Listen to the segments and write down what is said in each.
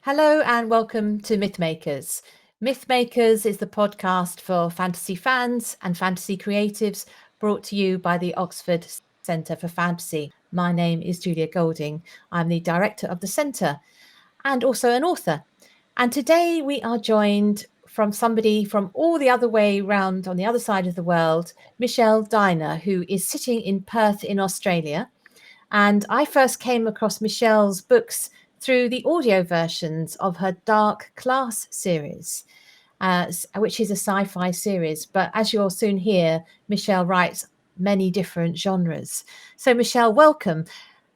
Hello and welcome to Mythmakers. Mythmakers is the podcast for fantasy fans and fantasy creatives, brought to you by the Oxford Centre for Fantasy. My name is Julia Golding. I'm the director of the centre and also an author. And today we are joined from somebody from all the other way round on the other side of the world, Michelle Diner, who is sitting in Perth in Australia. And I first came across Michelle's books through the audio versions of her Dark Class series, which is a sci-fi series. But as you'll soon hear, Michelle writes many different genres. So Michelle, welcome.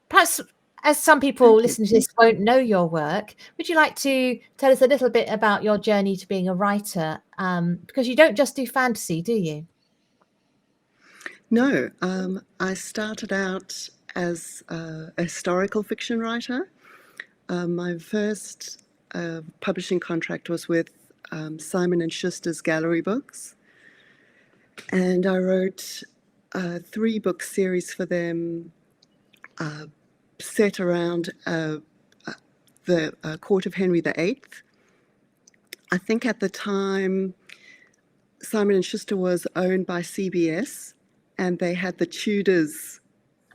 Perhaps as some people listening to this won't know your work, would you like to tell us a little bit about your journey to being a writer? Because you don't just do fantasy, do you? No, I started out as a historical fiction writer. My first publishing contract was with Simon & Schuster's Gallery Books, and I wrote a 3-book series for them set around the court of Henry VIII. I think at the time Simon & Schuster was owned by CBS, and they had the Tudors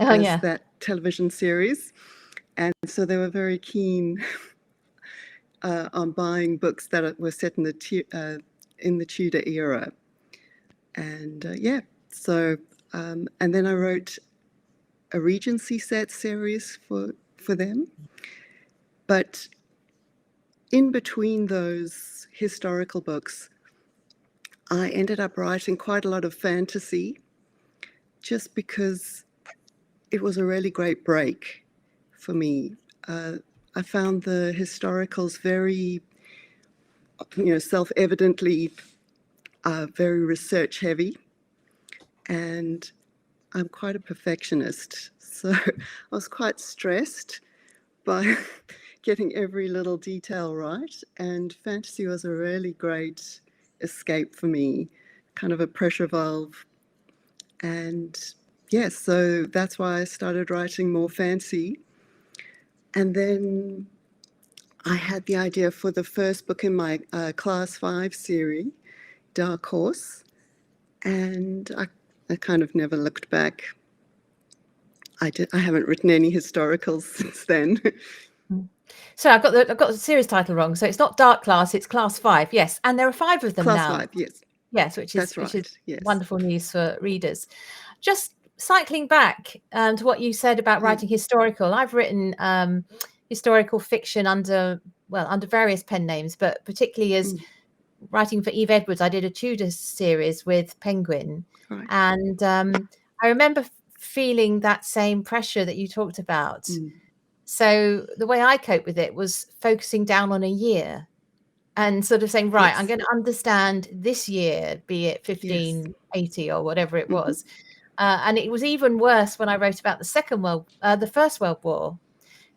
as that television series. And so they were very keen on buying books that were set in the Tudor era. And and then I wrote a Regency set series for them. But in between those historical books, I ended up writing quite a lot of fantasy, just because it was a really great break for me. I found the historicals very, self-evidently very research heavy, and I'm quite a perfectionist, so I was quite stressed by getting every little detail right, and fantasy was a really great escape for me, kind of a pressure valve. And yes, so that's why I started writing more fantasy. And then I had the idea for the first book in my Class 5 series, Dark Horse, and I kind of never looked back. I haven't written any historicals since then. So I've got the series title wrong. So it's not Dark Class, it's Class 5. Yes, and there are 5 of them Class now. 5, yes. Yes, which is yes. Wonderful news for readers. Just cycling back to what you said about writing historical. I've written historical fiction under various pen names, but particularly as writing for Eve Edwards, I did a Tudor series with Penguin. Right. And I remember feeling that same pressure that you talked about. So the way I coped with it was focusing down on a year and sort of saying, right, I'm going to understand this year, be it 1580 or whatever it was. And it was even worse when I wrote about the First World War,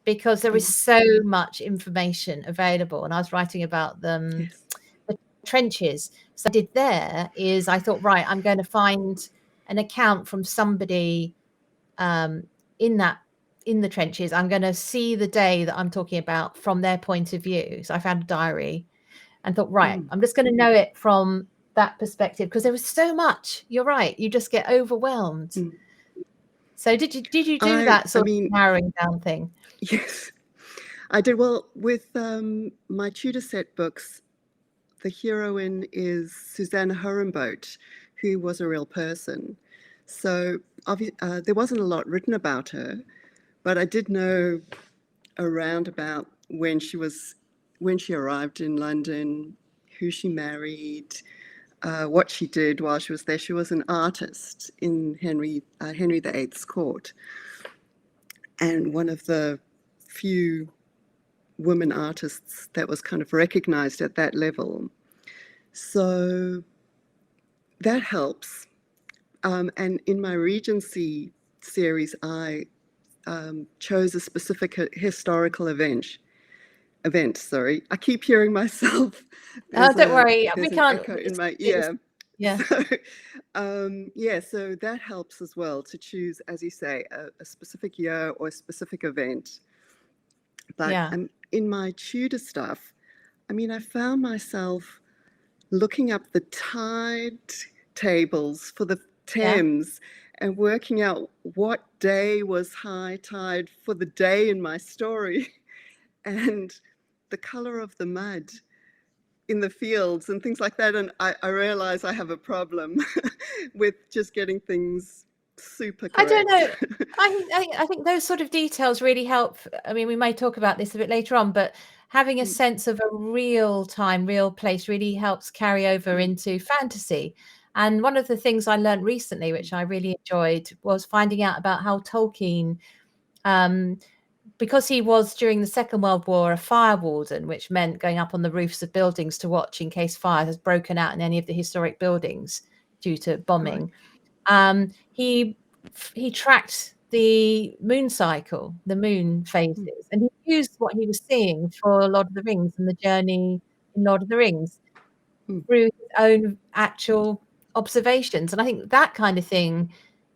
because there is so much information available. And I was writing about the trenches. So I did there is I thought, right, I'm going to find an account from somebody in the trenches. I'm going to see the day that I'm talking about from their point of view. So I found a diary and thought, right, I'm just going to know it from that perspective, because there was so much. You're right. You just get overwhelmed. So did you do that sort of narrowing down thing? Yes, I did. Well, with my Tudor set books, the heroine is Susanna Horenboat, who was a real person. So there wasn't a lot written about her, but I did know around about when she arrived in London, who she married, what she did while she was there. She was an artist in Henry VIII's court, and one of the few women artists that was kind of recognized at that level. So that helps. And in my Regency series, I chose a specific historical event. Sorry, I keep hearing myself. Don't worry, we can't. Echo in my ear. Yeah. So that helps as well, to choose, as you say, a specific year or a specific event. But in my Tudor stuff, I mean, I found myself looking up the tide tables for the Yeah. Thames and working out what day was high tide for the day in my story and the color of the mud in the fields and things like that. And I realize I have a problem with just getting things super I don't correct. know. I think those sort of details really help. I mean, we may talk about this a bit later on, but having a sense of a real time, real place really helps carry over into fantasy. And one of the things I learned recently, which I really enjoyed, was finding out about how Tolkien, because he was during the Second World War a fire warden, which meant going up on the roofs of buildings to watch in case fire has broken out in any of the historic buildings due to bombing. Right. He tracked the moon cycle, the moon phases, and he used what he was seeing for Lord of the Rings and the journey in Lord of the Rings through his own actual observations. And I think that kind of thing,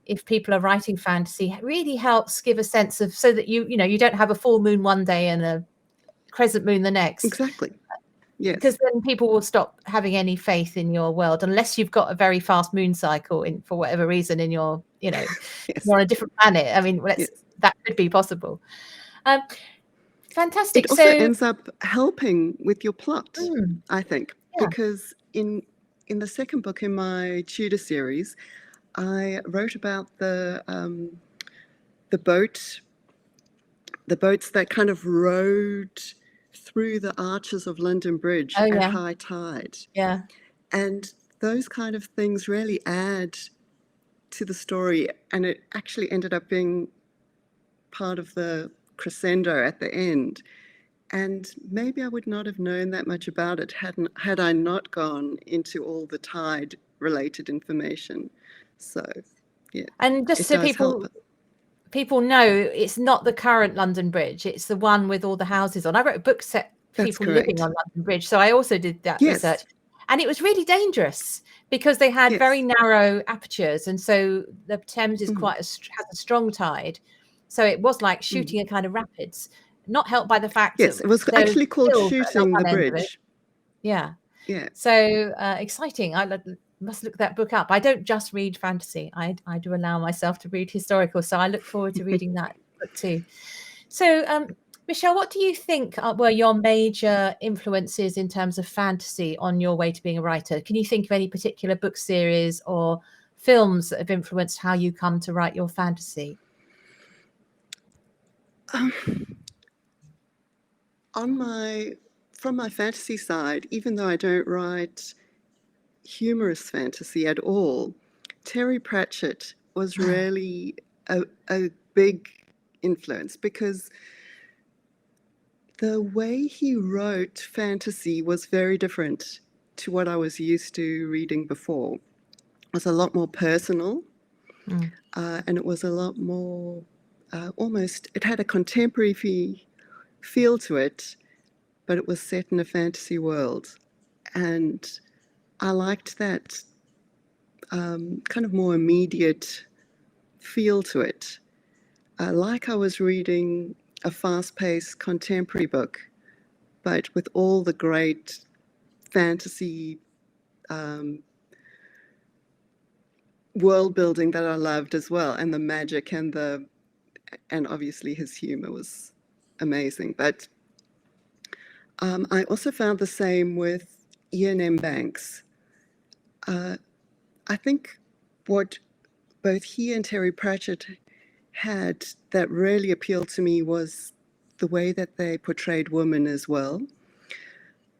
if people are writing fantasy, really helps give a sense of, so that you know, you don't have a full moon one day and a crescent moon the next. Exactly. Yes. Because then people will stop having any faith in your world unless you've got a very fast moon cycle in, for whatever reason, in your, you know, Yes. you're on a different planet. I mean, Yes. that could be possible. Fantastic. It also So, ends up helping with your plot, I think, yeah. because in the second book in my Tudor series, I wrote about the boats that kind of rode through the arches of London Bridge Oh, at yeah. high tide. Yeah. And those kind of things really add to the story, and it actually ended up being part of the crescendo at the end. And maybe I would not have known that much about it had I not gone into all the tide related information. So, yeah, And just it so does help. people know, it's not the current London Bridge, it's the one with all the houses on. I wrote a book set for That's people living correct. on London Bridge, so I also did that research. Yes. And it was really dangerous because they had Yes. very narrow apertures, and so the Thames is has a strong tide, so it was like shooting a kind of rapids, not helped by the fact Yes, that it was there was actually called hills at shooting the one end of it. bridge. Yeah. Yeah. So exciting. Must look that book up. I don't just read fantasy. I do allow myself to read historical. So I look forward to reading that book too. So, Michelle, what do you think were your major influences in terms of fantasy on your way to being a writer? Can you think of any particular book series or films that have influenced how you come to write your fantasy? From my fantasy side, even though I don't write humorous fantasy at all, Terry Pratchett was really a big influence, because the way he wrote fantasy was very different to what I was used to reading before. It was a lot more personal, and it was a lot more it had a contemporary feel to it, but it was set in a fantasy world. And I liked that kind of more immediate feel to it. Like I was reading a fast-paced contemporary book, but with all the great fantasy world building that I loved as well, and the magic and obviously his humor was amazing. But I also found the same with Ian M. Banks. I think what both he and Terry Pratchett had that really appealed to me was the way that they portrayed women as well.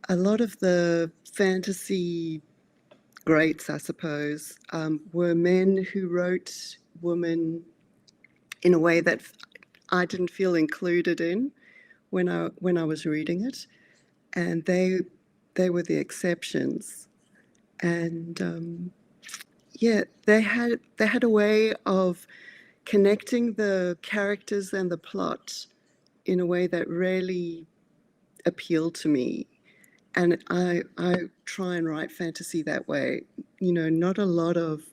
A lot of the fantasy greats, I suppose, were men who wrote women in a way that I didn't feel included in when I was reading it, and they were the exceptions. And yeah, they had a way of connecting the characters and the plot in a way that really appealed to me. And I try and write fantasy that way. You know, not a lot of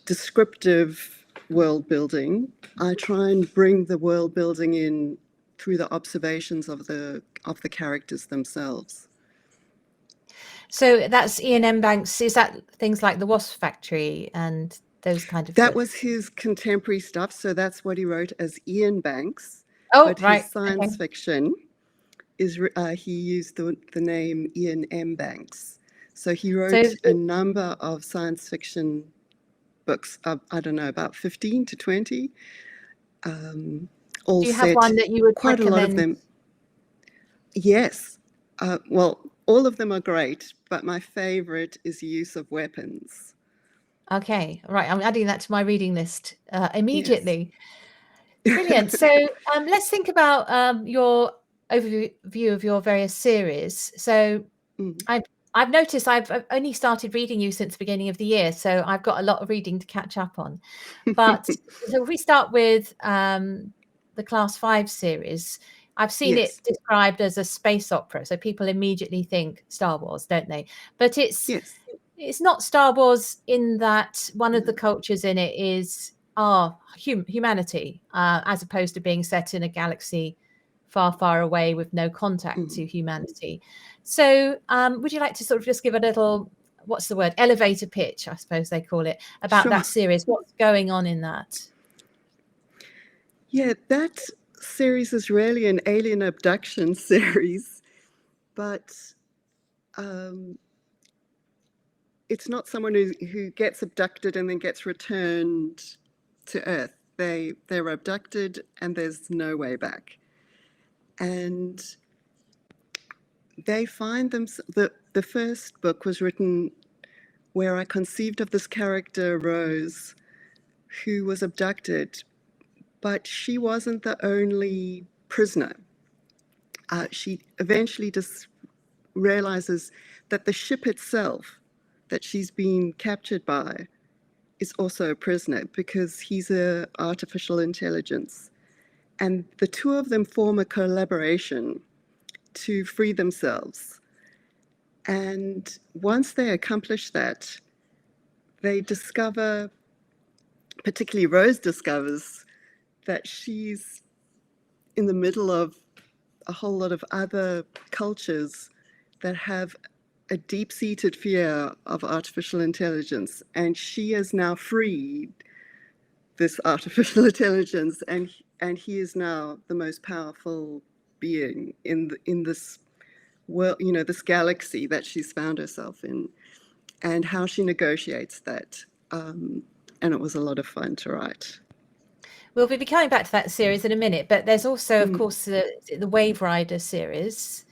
descriptive world building. I try and bring the world building in through the observations of the characters themselves. So that's Ian M. Banks. Is that things like The Wasp Factory and those kind of That books? was his contemporary stuff, so that's what he wrote as Ian Banks. Oh, but right. his science fiction is he used the name Ian M. Banks. So he wrote a number of science fiction books, I don't know, about 15 to 20. All do you have one that you would quite recommend? A lot of them. Yes. Well, all of them are great, but my favorite is Use of Weapons. Okay, right. I'm adding that to my reading list immediately. Yes. Brilliant. So let's think about your overview of your various series. So I've noticed I've only started reading you since the beginning of the year, so I've got a lot of reading to catch up on. But so if we start with the Class 5 series, I've seen it described as a space opera, so people immediately think Star Wars, don't they? But it's not Star Wars in that one of the cultures in it is humanity, as opposed to being set in a galaxy far, far away with no contact to humanity. So would you like to sort of just give a little, what's the word, elevator pitch, I suppose they call it, about that series? What's going on in that? Yeah, that series is really an alien abduction series, but it's not someone who gets abducted and then gets returned to Earth. They're abducted and there's no way back. And they find them. The first book was written where I conceived of this character, Rose, who was abducted, but she wasn't the only prisoner. She eventually just realizes that the ship itself that she's been captured by is also a prisoner because he's an artificial intelligence. And the two of them form a collaboration to free themselves. And once they accomplish that, they discover, particularly Rose discovers, that she's in the middle of a whole lot of other cultures that have a deep-seated fear of artificial intelligence, and she has now freed this artificial intelligence, and he is now the most powerful being in this world, this galaxy that she's found herself in, and how she negotiates that. And it was a lot of fun to write. We'll be coming back to that series in a minute, but there's also, of course, the Wave Rider series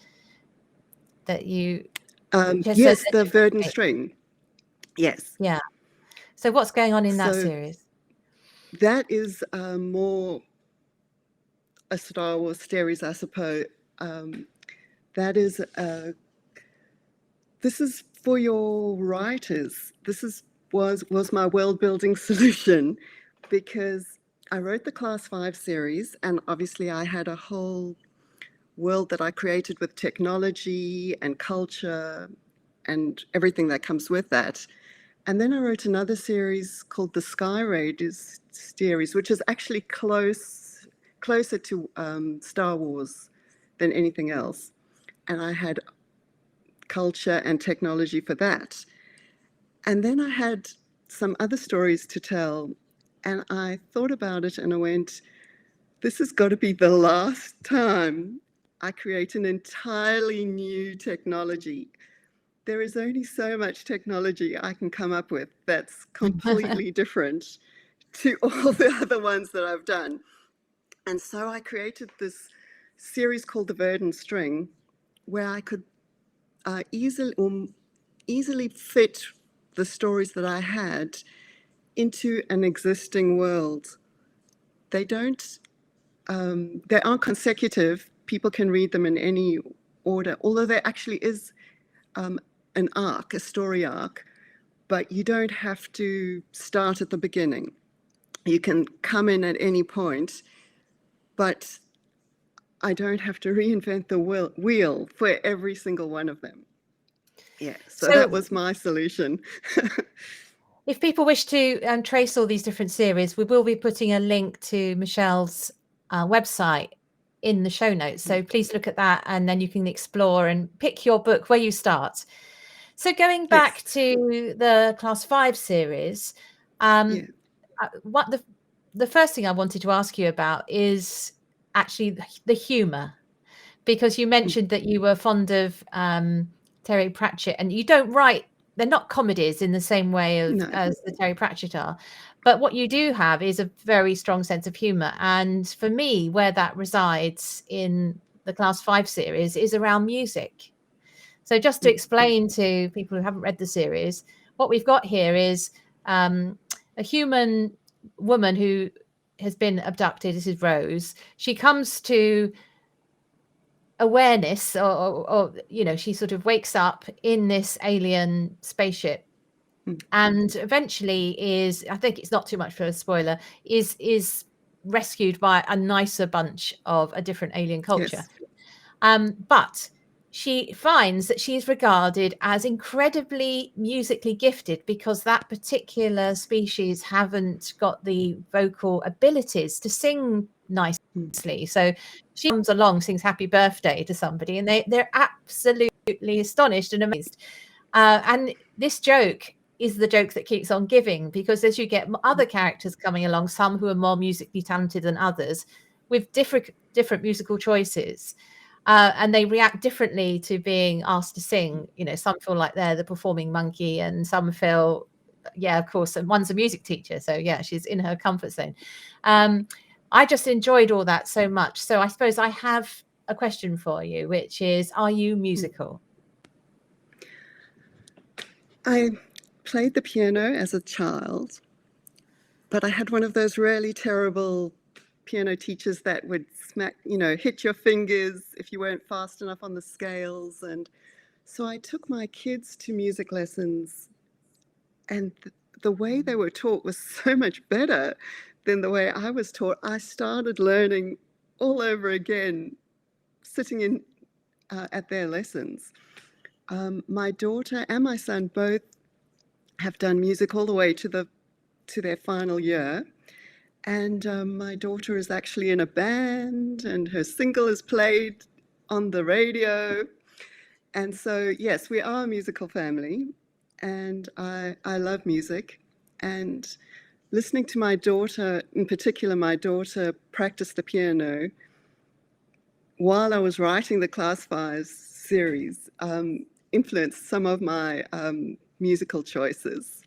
that you... yes, the Verdant String. Yes. Yeah. So what's going on in that series? That is more a Star Wars series, I suppose. That is this is for your writers. This was my world building solution, because I wrote the Class 5 series, and obviously I had a whole world that I created with technology and culture and everything that comes with that. And then I wrote another series called the Sky Raiders series, which is actually closer to Star Wars than anything else. And I had culture and technology for that. And then I had some other stories to tell. And I thought about it and I went, this has got to be the last time I create an entirely new technology. There is only so much technology I can come up with that's completely different to all the other ones that I've done. And so I created this series called The Verdant String, where I could easily fit the stories that I had into an existing world. They aren't consecutive. People can read them in any order, although there actually is an arc, a story arc, but you don't have to start at the beginning. You can come in at any point, but I don't have to reinvent the wheel for every single one of them. Yeah, so that was my solution. If people wish to trace all these different series, we will be putting a link to Michelle's website in the show notes. So please look at that, and then you can explore and pick your book where you start. So going back to the Class 5 series, what the first thing I wanted to ask you about is actually the humor, because you mentioned that you were fond of Terry Pratchett, and you don't write, they're not comedies in the same way as the Terry Pratchett are, but what you do have is a very strong sense of humor. And for me, where that resides in the Class 5 series is around music. So just to explain to people who haven't read the series, what we've got here is a human woman who has been abducted. This is Rose. She comes to awareness, or you know, she sort of wakes up in this alien spaceship, and eventually is, I think it's not too much for a spoiler, is rescued by a nicer bunch of a different alien culture. But she finds that she's regarded as incredibly musically gifted because that particular species haven't got the vocal abilities to sing nicely. So she comes along, sings happy birthday to somebody, and they're absolutely astonished and amazed. And this joke is the joke that keeps on giving, because as you get other characters coming along, some who are more musically talented than others, with different musical choices, and they react differently to being asked to sing. You know, some feel like they're the performing monkey, and some feel, yeah, of course, and one's a music teacher, so yeah, she's in her comfort zone. I just enjoyed all that so much. So I suppose I have a question for you, which is, are you musical? I played the piano as a child, but I had one of those really terrible piano teachers that would hit your fingers if you weren't fast enough on the scales. And so I took my kids to music lessons, and the way they were taught was so much better than the way I was taught. I started learning all over again, sitting in at their lessons. My daughter and my son both have done music all the way to their final year. And my daughter is actually in a band, and her single is played on the radio. And so, yes, we are a musical family, and I love music. And listening to my daughter, in particular, my daughter practice the piano while I was writing the Class 5 series, influenced some of my musical choices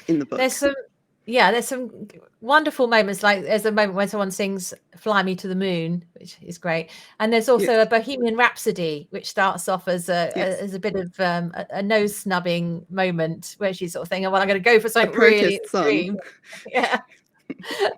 in the book. There's some wonderful moments. Like there's a moment when someone sings "Fly Me to the Moon," which is great, and there's also a Bohemian Rhapsody, which starts off as a bit of a nose snubbing moment where she's sort of thinking, "Well, I'm going to go for something really extreme," yeah,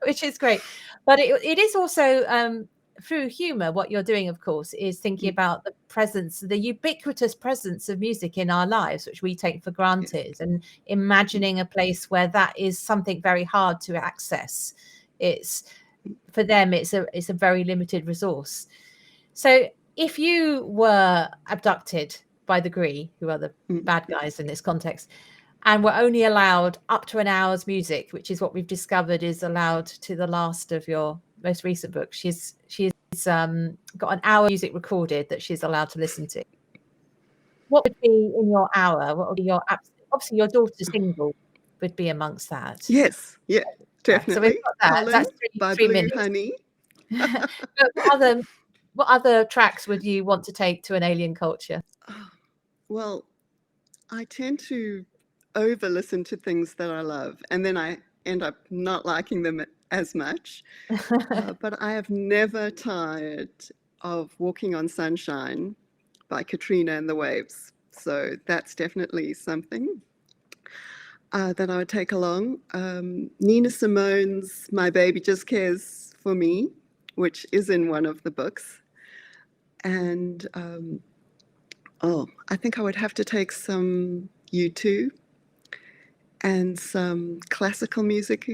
which is great. But it is also through humor. What you're doing, of course, is thinking about the presence, the ubiquitous presence of music in our lives, which we take for granted, and imagining a place where that is something very hard to access. It's, for them, it's a very limited resource. So if you were abducted by the Gree, who are the bad guys in this context, and were only allowed up to an hour's music, which is what we've discovered is allowed to the last of your most recent book. She's got an hour music recorded that she's allowed to listen to. What would be in your hour? What would be your obviously your daughter's single would be amongst that. Yes, yeah, definitely. So we've got that. Colin, That's by 3 Blue minutes. Honey. But what other tracks would you want to take to an alien culture? Well, I tend to over listen to things that I love, and then I end up not liking them as much. But I have never tired of Walking on Sunshine by Katrina and the Waves. So that's definitely something that I would take along. Nina Simone's My Baby Just Cares for Me, which is in one of the books. And I think I would have to take some U2 and some classical music.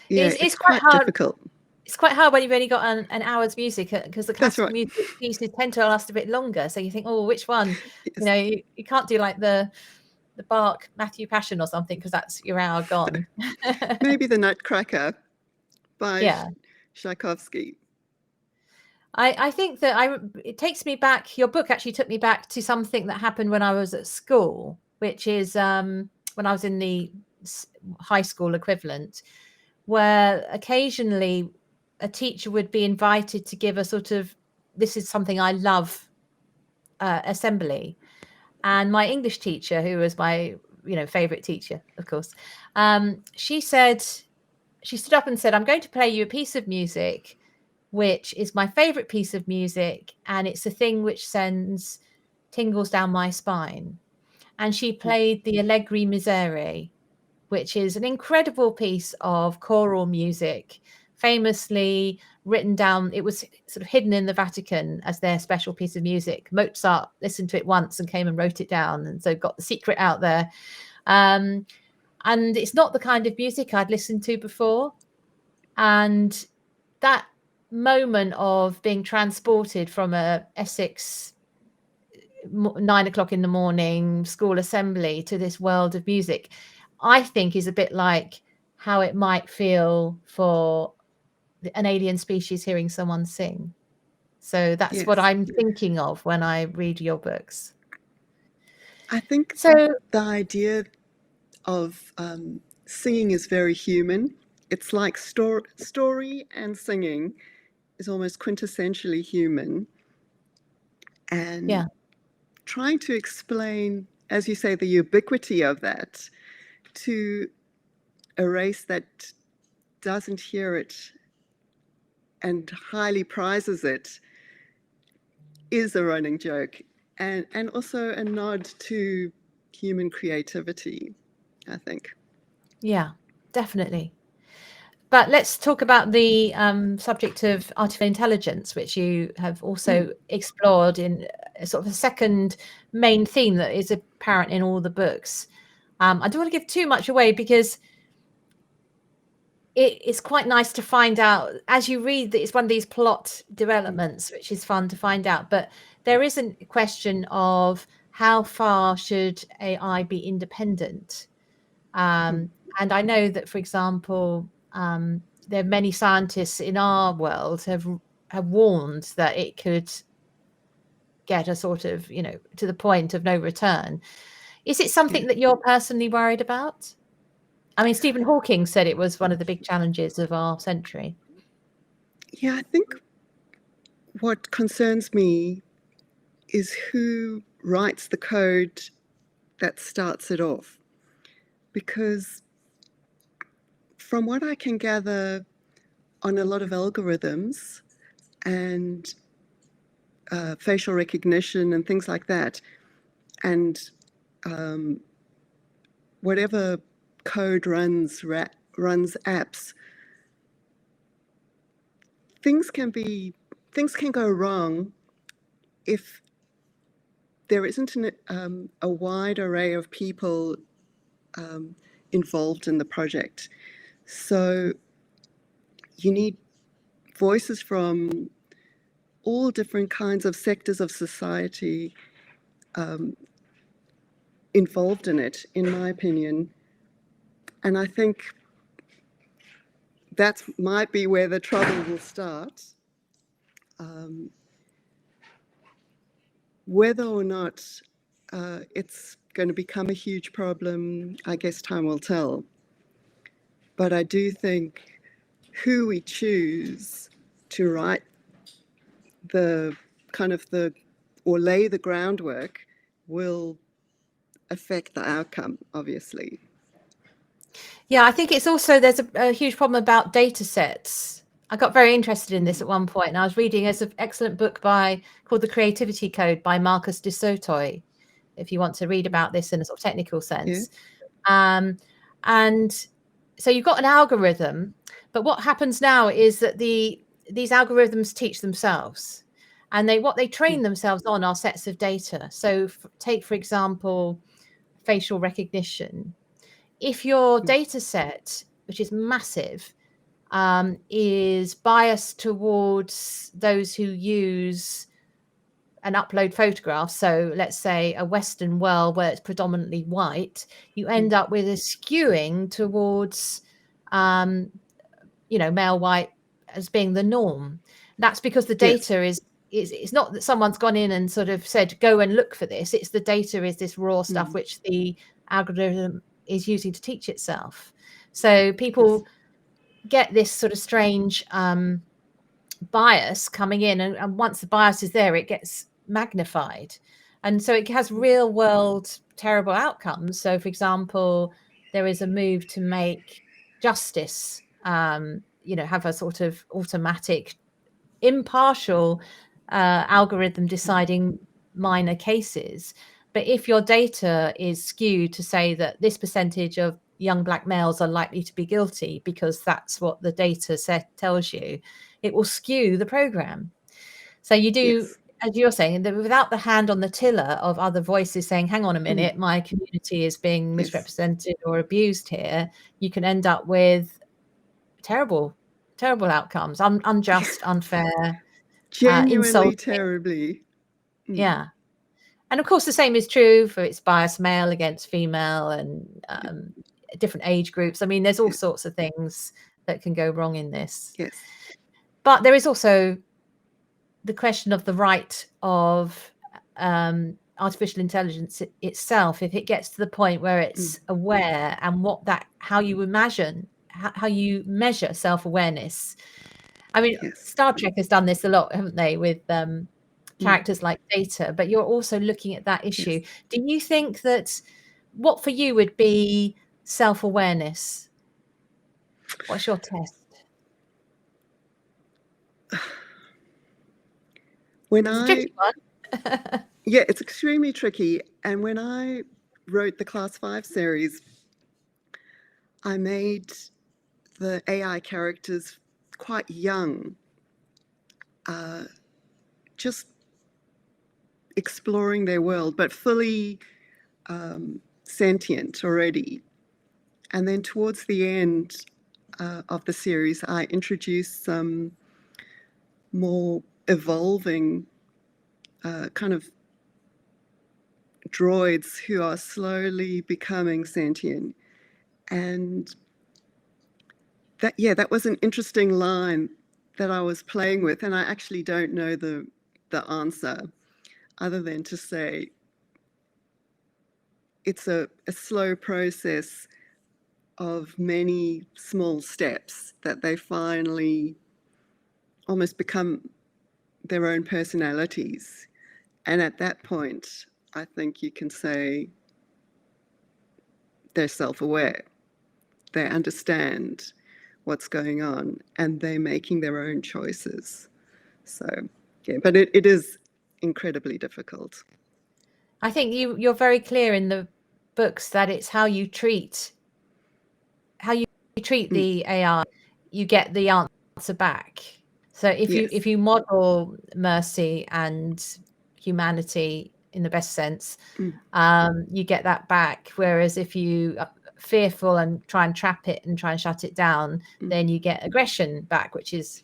It's quite difficult. It's quite hard when you've only got an hour's music, because the classical music pieces tend to last a bit longer. So you think, oh, which one? Yes. You can't do like the Bach Matthew Passion or something, because that's your hour gone. Maybe the Nutcracker by Tchaikovsky. I think that it takes me back. Your book actually took me back to something that happened when I was at school, which is when I was in the high school equivalent, where occasionally a teacher would be invited to give a sort of, this is something I love, assembly. And my English teacher, who was my favorite teacher, of course, she stood up and said, I'm going to play you a piece of music which is my favorite piece of music, and it's a thing which sends tingles down my spine. And she played the Allegri Miserere, which is an incredible piece of choral music, famously written down. It was sort of hidden in the Vatican as their special piece of music. Mozart listened to it once and came and wrote it down, and so got the secret out there. And it's not the kind of music I'd listened to before. And that moment of being transported from a Essex 9 o'clock in the morning school assembly to this world of music, I think is a bit like how it might feel for an alien species hearing someone sing. So that's what I'm thinking of when I read your books. I think so the idea of singing is very human. It's like story and singing is almost quintessentially human. And trying to explain, as you say, the ubiquity of that to a race that doesn't hear it and highly prizes it is a running joke, and also a nod to human creativity, I think. Yeah, definitely. But let's talk about the subject of artificial intelligence, which you have also explored in sort of a second main theme that is apparent in all the books. I don't want to give too much away because it's quite nice to find out as you read that it's one of these plot developments, which is fun to find out. But there is a question of how far should AI be independent? And I know that, for example, there are many scientists in our world have warned that it could get a sort of, to the point of no return. Is it something that you're personally worried about? I mean, Stephen Hawking said it was one of the big challenges of our century. Yeah, I think what concerns me is who writes the code that starts it off. Because from what I can gather on a lot of algorithms and facial recognition and things like that, and whatever code runs apps, things can go wrong if there isn't a wide array of people involved in the project. So you need voices from all different kinds of sectors of society involved in it, in my opinion. And I think that might be where the trouble will start. Whether or not it's going to become a huge problem, I guess time will tell. But I do think who we choose to write or lay the groundwork will affect the outcome, obviously. Yeah, I think it's also, there's a huge problem about data sets. I got very interested in this at one point, and I was reading an excellent book called The Creativity Code by Marcus de Sotoy, if you want to read about this in a sort of technical sense. And so you've got an algorithm, but what happens now is that these algorithms teach themselves, and what they train themselves on are sets of data. So take, for example, facial recognition. If your data set, which is massive, is biased towards those who use and upload photographs, so let's say a Western world where it's predominantly white, you end up with a skewing towards male white as being the norm. That's because the Yes. data is it's not that someone's gone in and sort of said go and look for this. It's the data is this raw stuff which the algorithm is using to teach itself. So people get this sort of strange bias coming in, and once the bias is there, it gets magnified, and so it has real world terrible outcomes. So for example, there is a move to make justice have a sort of automatic impartial algorithm deciding minor cases. But if your data is skewed to say that this percentage of young black males are likely to be guilty because that's what the data set tells you, it will skew the program. So you do, as you're saying, that without the hand on the tiller of other voices saying, hang on a minute, my community is being misrepresented or abused here, you can end up with terrible outcomes, unjust, unfair, Genuinely insulting. terribly. Yeah. And of course, the same is true for its bias male against female and different age groups. I mean, there's all sorts of things that can go wrong in this. Yes. But there is also the question of the right of artificial intelligence itself, if it gets to the point where it's aware, and how you imagine, how you measure self-awareness. I mean, Star Trek has done this a lot, haven't they, with characters like Data, but you're also looking at that issue. Do you think that what for you would be self-awareness? What's your test? It's a tricky one. Yeah, it's extremely tricky. And when I wrote the Class 5 series, I made the AI characters quite young, just exploring their world, but fully sentient already. And then towards the end of the series, I introduced some more evolving kind of droids who are slowly becoming sentient. And that was an interesting line that I was playing with, and I actually don't know the answer other than to say it's a slow process of many small steps that they finally almost become their own personalities. And at that point, I think you can say they're self-aware. They understand what's going on and they're making their own choices. So, yeah, but it is incredibly difficult. I think you're very clear in the books that it's how you treat the AI, you get the answer back. So if you model mercy and humanity in the best sense, you get that back. Whereas if you are fearful and try and trap it and try and shut it down, then you get aggression back, which is,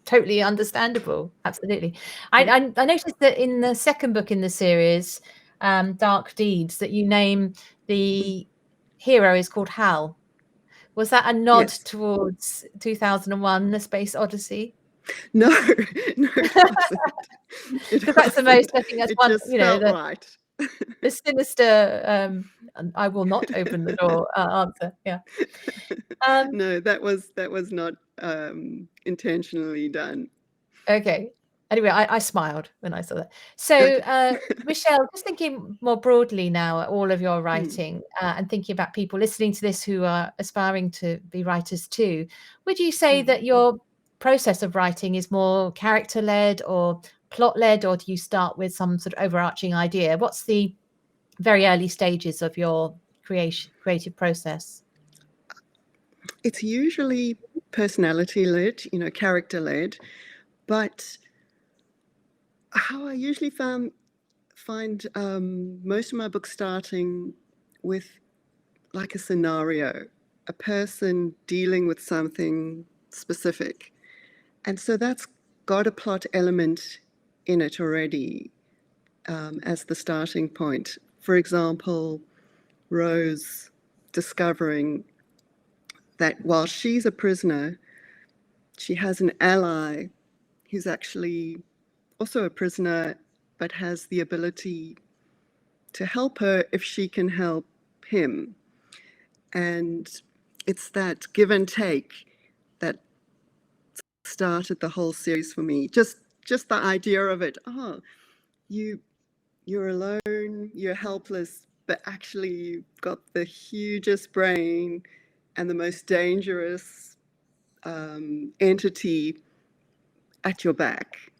totally understandable. Absolutely. I noticed that in the second book in the series, Dark Deeds, that you name the hero is called Hal. Was that a nod towards 2001: A Space Odyssey? No, it wasn't. Because that's the most, I think that's it one, just felt right. The sinister, I will not open the door answer. Yeah. No, that was not intentionally done. Okay. Anyway, I smiled when I saw that. So, Michelle, just thinking more broadly now at all of your writing and thinking about people listening to this who are aspiring to be writers too, would you say that your process of writing is more character-led or plot-led, or do you start with some sort of overarching idea? What's the very early stages of your creative process? It's usually personality-led, character-led, but how I usually find most of my books starting with like a scenario, a person dealing with something specific. And so that's got a plot element in it already as the starting point. For example, Rose discovering that while she's a prisoner, she has an ally who's actually also a prisoner, but has the ability to help her if she can help him. And it's that give and take that started the whole series for me. Just the idea of it. Oh, you're alone, you're helpless, but actually you've got the hugest brain and the most dangerous entity at your back.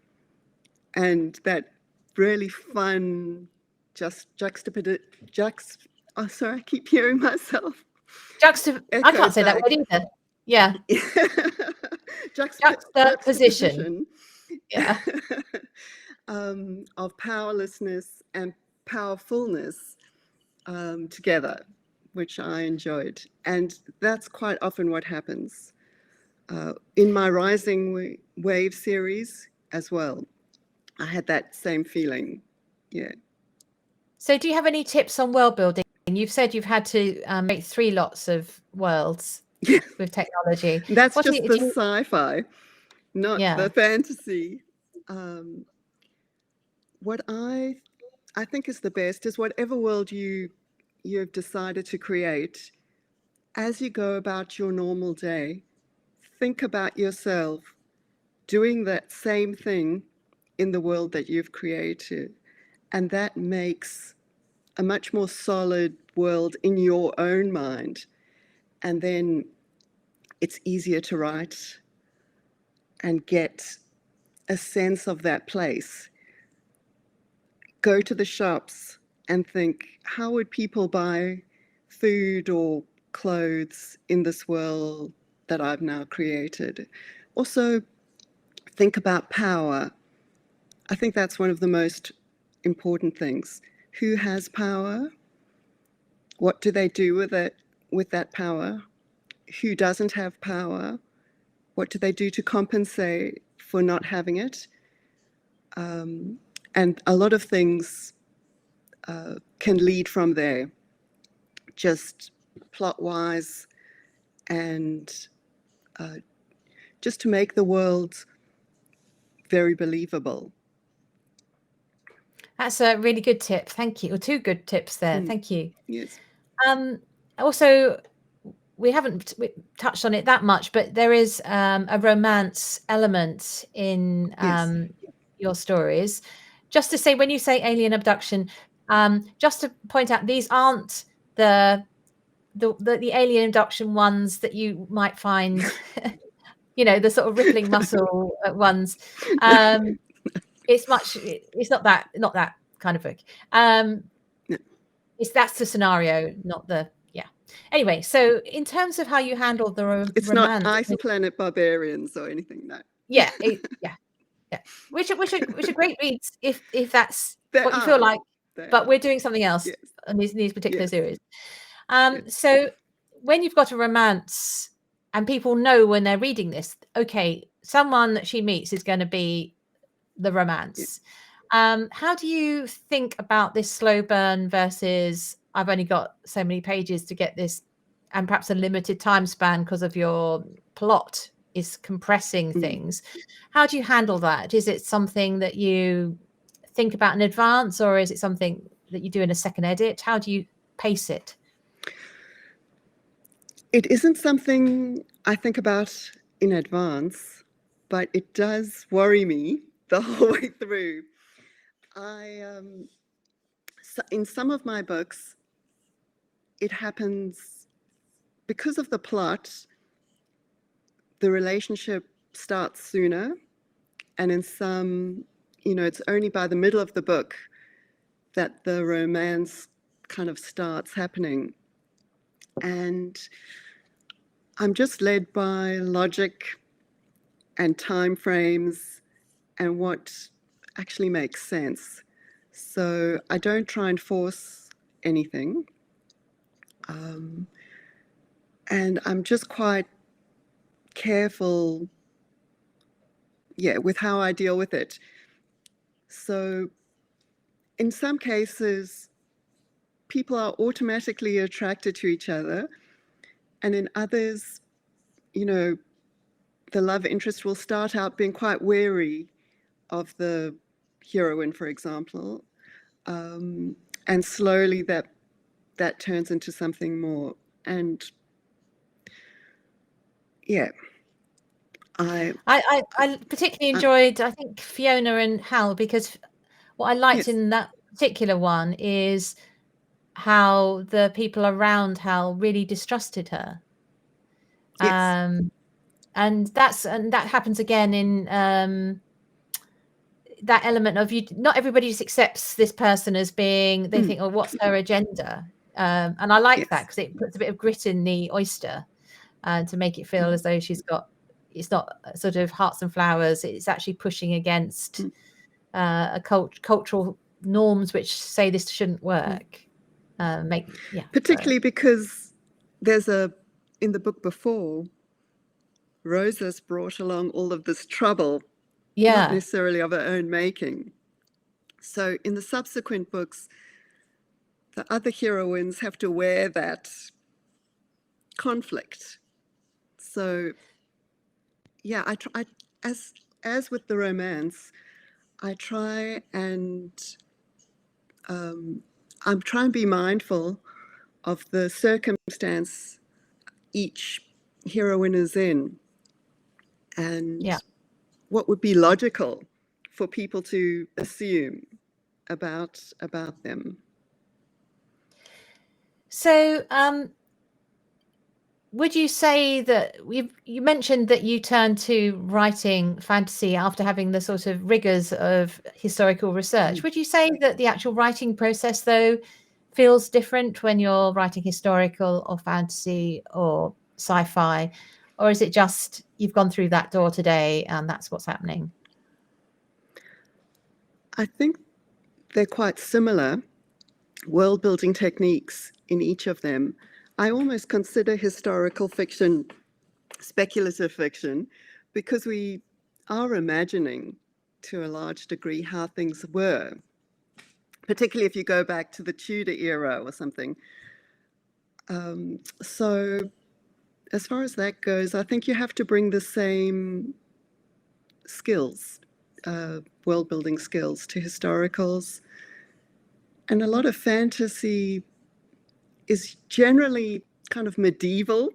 And that really fun oh, sorry, I keep hearing myself. I can't say that word either. Yeah. Juxtaposition. Yeah. Of powerlessness and powerfulness together, which I enjoyed. And that's quite often what happens in my Rising Wave series as well. I had that same feeling. Yeah. So do you have any tips on world building? You've said you've had to make 3 lots of worlds with technology. That's just the sci-fi, not the fantasy. What I think is the best is whatever world you've decided to create, as you go about your normal day, think about yourself doing that same thing in the world that you've created. And that makes a much more solid world in your own mind. And then it's easier to write and get a sense of that place. Go to the shops and think, how would people buy food or clothes in this world that I've now created? Also, think about power. I think that's one of the most important things. Who has power? What do they do with that power? Who doesn't have power? What do they do to compensate for not having it? And a lot of things can lead from there, just plot-wise, and just to make the world very believable. That's a really good tip. Thank you. Or 2 good tips there. Thank you. Yes. Also, we haven't touched on it that much, but there is a romance element in your stories. Just to say, when you say alien abduction, just to point out, these aren't the alien abduction ones that you might find, the sort of rippling muscle ones. It's not that kind of book. That's the scenario, not the Anyway, so in terms of how you handle the romance, it's not Ice Planet Barbarians or anything, no. Yeah. Which are great reads if that's what you feel like. But we're doing something else in these particular series. So when you've got a romance and people know when they're reading this, okay, someone that she meets is going to be the romance. How do you think about this slow burn versus I've only got so many pages to get this, and perhaps a limited time span because of your plot is compressing things? How do you handle that? Is it something that you think about in advance, or is it something that you do in a second edit? How do you pace it? It isn't something I think about in advance, but it does worry me the whole way through. In some of my books, it happens because of the plot. The relationship starts sooner, and in some, it's only by the middle of the book that the romance kind of starts happening. And I'm just led by logic and time frames and what actually makes sense. So I don't try and force anything. And I'm just quite careful, with how I deal with it. So in some cases, people are automatically attracted to each other. And in others, the love interest will start out being quite wary of the heroine, for example, and slowly that turns into something more. And yeah, I particularly enjoyed, I think, Fiona and Hal, because what I liked in that particular one is how the people around Hal really distrusted her. Yes. And that happens again in that element of not everybody just accepts this person as being, they think, oh, what's her agenda? And I like that, because it puts a bit of grit in the oyster to make it feel as though it's not sort of hearts and flowers. It's actually pushing against cultural norms which say this shouldn't work. Particularly because there's in the book before, Rosa's brought along all of this trouble, not necessarily of her own making. So in the subsequent books, the other heroines have to wear that conflict. So yeah, I try, as with the romance, I try and I'm trying to be mindful of the circumstance each heroine is in, and what would be logical for people to assume about them. So would you say that you mentioned that you turned to writing fantasy after having the sort of rigors of historical research? Would you say that the actual writing process, though, feels different when you're writing historical or fantasy or sci-fi, or is it just you've gone through that door today and that's what's happening? I think they're quite similar world building techniques in each of them. I almost consider historical fiction speculative fiction because we are imagining to a large degree how things were, particularly if you go back to the Tudor era or something. So as far as that goes, I think you have to bring the same skills, world building skills, to historicals. And a lot of fantasy is generally kind of medieval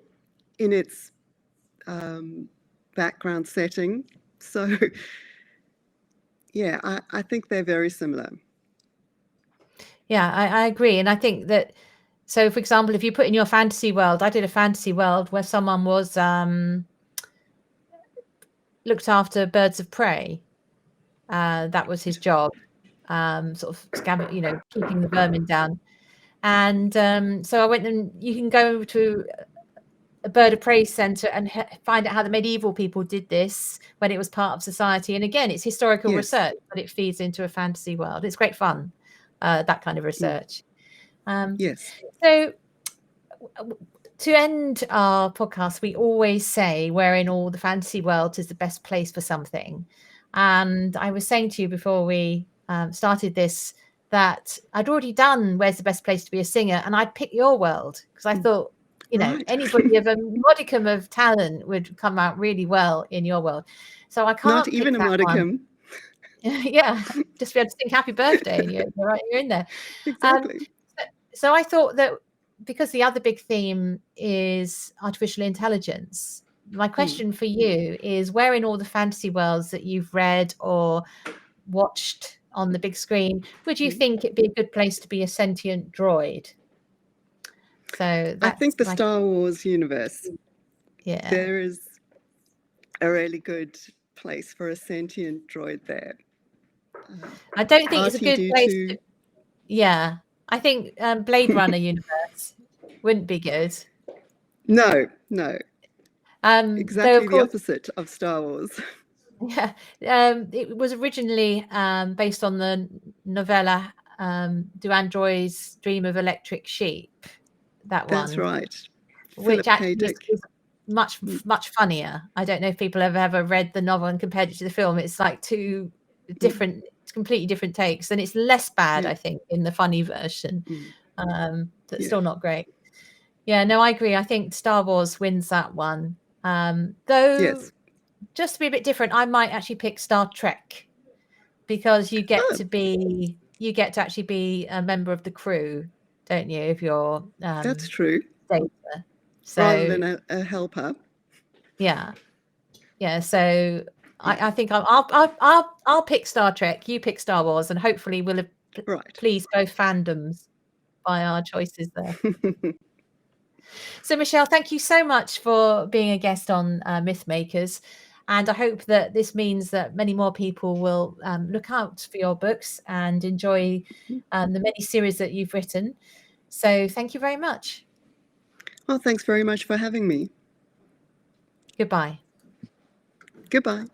in its background setting. So yeah, I think they're very similar. Yeah, I agree. And I think that, so for example, if you put in your fantasy world, I did a fantasy world where someone was looked after birds of prey. That was his job, sort of keeping the vermin down. And so I went, and you can go to a bird of prey center and find out how the medieval people did this when it was part of society. And again, it's historical research, but it feeds into a fantasy world. It's great fun, that kind of research. Yes. So to end our podcast, we always say where in all the fantasy world is the best place for something. And I was saying to you before we started this that I'd already done Where's the Best Place to Be a Singer, and I'd pick your world because I thought, anybody of a modicum of talent would come out really well in your world. So I can't not even a modicum. Yeah, just be able to sing Happy Birthday and you're in there. Exactly. So I thought that because the other big theme is artificial intelligence, my question for you is, where in all the fantasy worlds that you've read or watched on the big screen would you think it'd be a good place to be a sentient droid? So I think the Star Wars universe. Yeah. There is a really good place for a sentient droid there. I don't think it's a good place. Yeah. I think Blade Runner universe wouldn't be good. No. Exactly the opposite of Star Wars. Yeah. It was originally based on the novella Do Androids Dream of Electric Sheep? That one. That's right. Which actually is much funnier. I don't know if people have ever read the novel and compared it to the film. It's like two different, completely different takes, and it's less bad, I think, in the funny version. That's still not great. Yeah, no, I agree. I think Star Wars wins that one. Though, Yes. just to be a bit different, I might actually pick Star Trek, because you get Oh, to actually be a member of the crew, don't you? If you're that's true. Data. Rather So than a helper. yeah. So I think I'll pick Star Trek. You pick Star Wars, and hopefully we'll Right. please both fandoms by our choices there. So Michelle, thank you so much for being a guest on Mythmakers. And I hope that this means that many more people will look out for your books and enjoy the many series that you've written. So thank you very much. Well, thanks very much for having me. Goodbye. Goodbye.